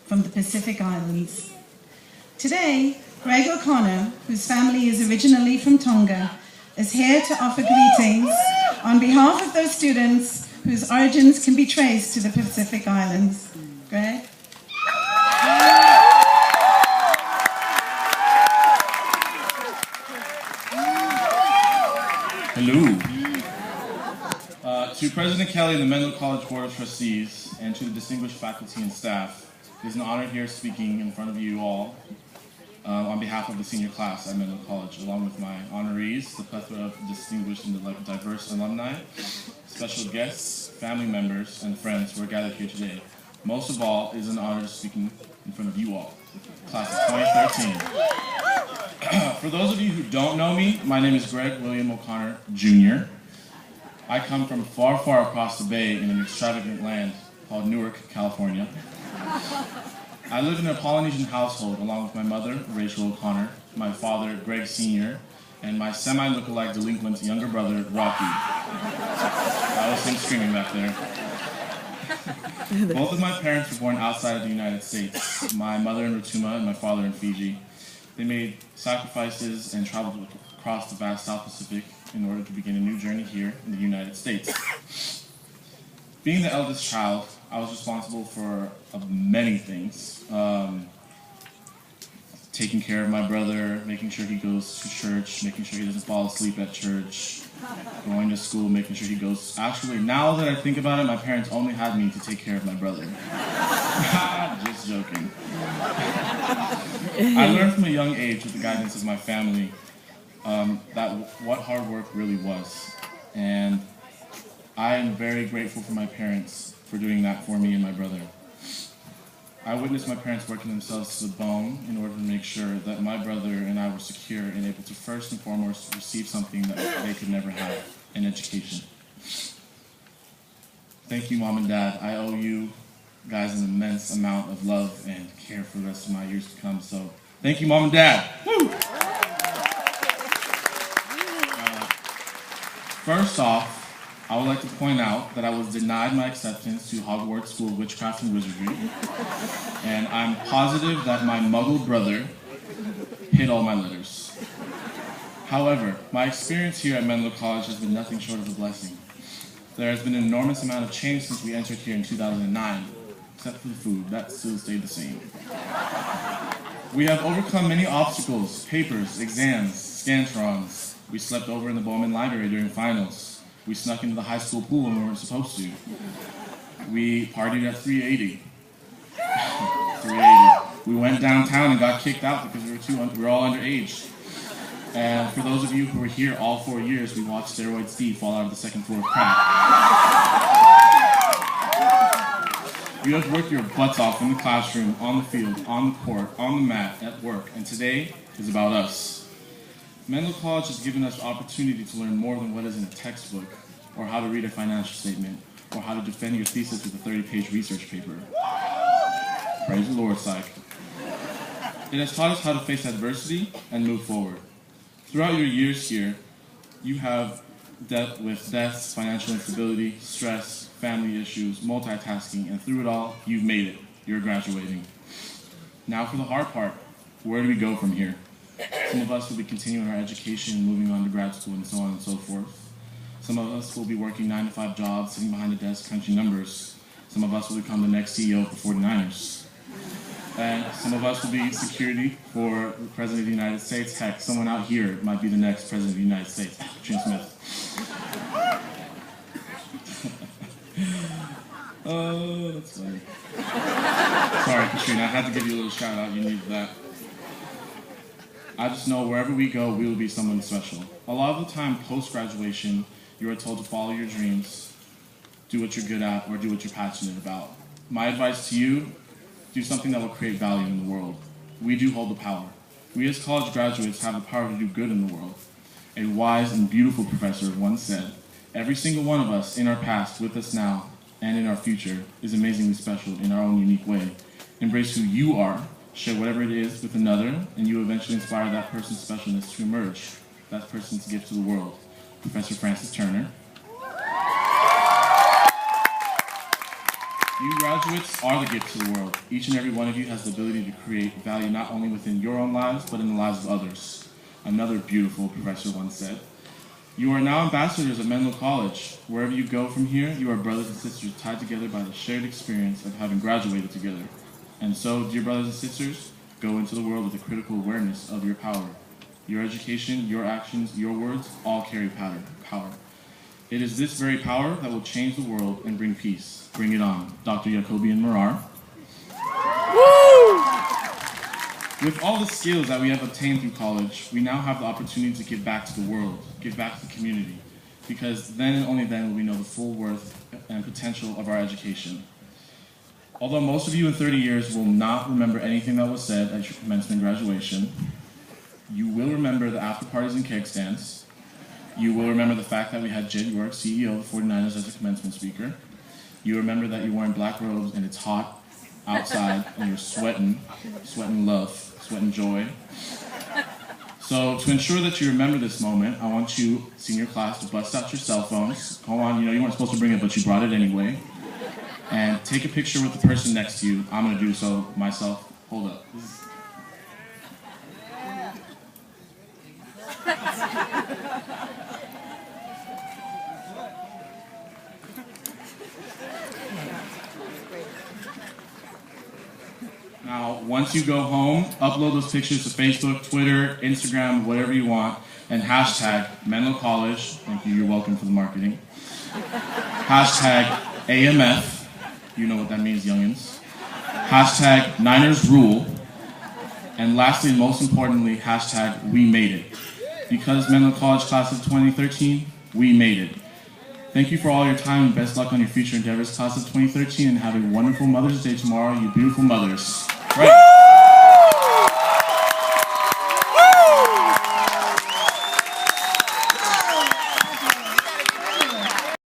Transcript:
from the Pacific Islands. Today, Greig O'Connor, whose family is originally from Tonga, is here to offer greetings on behalf of those students whose origins can be traced to the Pacific Islands. Greig? Hello. To President Kelly and the Menlo College Board of Trustees, and to the distinguished faculty and staff, it is an honor here speaking in front of you all on behalf of the senior class at Menlo College, along with my honorees, the plethora of distinguished and diverse alumni, special guests, family members, and friends who are gathered here today. Most of all, it is an honor speaking in front of you all, class of 2013. For those of you who don't know me, my name is Greig William O'Connor, Jr. I come from far, far across the bay in an extravagant land called Newark, California. I live in a Polynesian household along with my mother, Rachel O'Connor, my father, Greg Sr., and my semi-lookalike delinquent younger brother, Rocky. That was him screaming back there. Both of my parents were born outside of the United States, my mother in Rotuma and my father in Fiji. They made sacrifices and traveled across the vast South Pacific in order to begin a new journey here in the United States. Being the eldest child, I was responsible for many things. Taking care of my brother, making sure he goes to church, making sure he doesn't fall asleep at church, going to school, making sure he goes... Actually, now that I think about it, my parents only had me to take care of my brother. Just joking. I learned from a young age with the guidance of my family that what hard work really was. And I am very grateful for my parents for doing that for me and my brother. I witnessed my parents working themselves to the bone in order to make sure that my brother and I were secure and able to first and foremost receive something that they could never have, an education. Thank you, Mom and Dad. I owe you guys an immense amount of love and care for the rest of my years to come. So thank you, Mom and Dad. Woo! First off, I would like to point out that I was denied my acceptance to Hogwarts School of Witchcraft and Wizardry, and I'm positive that my Muggle brother hid all my letters. However, my experience here at Menlo College has been nothing short of a blessing. There has been an enormous amount of change since we entered here in 2009, except for the food, that still stayed the same. We have overcome many obstacles, papers, exams, scantrons. We slept over in the Bowman Library during finals. We snuck into the high school pool when we weren't supposed to. We partied at 380. 380. We went downtown and got kicked out because we were all underage. And for those of you who were here all 4 years, we watched Steroid Steve fall out of the second floor of crack. You have worked your butts off in the classroom, on the field, on the court, on the mat, at work, and today is about us. Menlo College has given us the opportunity to learn more than what is in a textbook, or how to read a financial statement, or how to defend your thesis with a 30-page research paper. Praise the Lord, psych. It has taught us how to face adversity and move forward. Throughout your years here, you have dealt with deaths, financial instability, stress, family issues, multitasking, and through it all, you've made it. You're graduating. Now for the hard part. Where do we go from here? Some of us will be continuing our education, moving on to grad school, and so on and so forth. Some of us will be working 9-to-5 jobs, sitting behind a desk, crunching numbers. Some of us will become the next CEO of the 49ers. And some of us will be security for the President of the United States. Heck, someone out here might be the next President of the United States, Jim Smith. Oh, that's funny. Sorry, Katrina, I had to give you a little shout out. You needed that. I just know wherever we go, we will be someone special. A lot of the time, post-graduation, you are told to follow your dreams, do what you're good at, or do what you're passionate about. My advice to you, do something that will create value in the world. We do hold the power. We as college graduates have the power to do good in the world. A wise and beautiful professor once said, every single one of us in our past, with us now, and in our future, is amazingly special in our own unique way. Embrace who you are, share whatever it is with another, and you eventually inspire that person's specialness to emerge, that person's gift to the world. Professor Francis Turner. You graduates are the gift to the world. Each and every one of you has the ability to create value not only within your own lives, but in the lives of others. Another beautiful professor once said. You are now ambassadors at Menlo College. Wherever you go from here, you are brothers and sisters tied together by the shared experience of having graduated together. And so, dear brothers and sisters, go into the world with a critical awareness of your power. Your education, your actions, your words, all carry power. It is this very power that will change the world and bring peace. Bring it on. Dr. Jacobian Marar. With all the skills that we have obtained through college, we now have the opportunity to give back to the world, give back to the community, because then and only then will we know the full worth and potential of our education. Although most of you in 30 years will not remember anything that was said at your commencement graduation, you will remember the after parties and keg stands. You will remember the fact that we had Jed York, CEO of the 49ers, as a commencement speaker. You remember that you're wearing black robes and it's hot outside and you're sweating love, sweating joy. So to ensure that you remember this moment, I want you, senior class, to bust out your cell phones. Go on, you weren't supposed to bring it, but you brought it anyway. And take a picture with the person next to you. I'm going to do so myself. Hold up. Now, once you go home, upload those pictures to Facebook, Twitter, Instagram, whatever you want, and hashtag Menlo College. Thank you, you're welcome for the marketing. Hashtag AMF. You know what that means, youngins. Hashtag Niners Rule. And lastly, and most importantly, hashtag We Made It. Because Menlo College class of 2013, we made it. Thank you for all your time and best luck on your future endeavors, class of 2013, and have a wonderful Mother's Day tomorrow, you beautiful mothers. Right.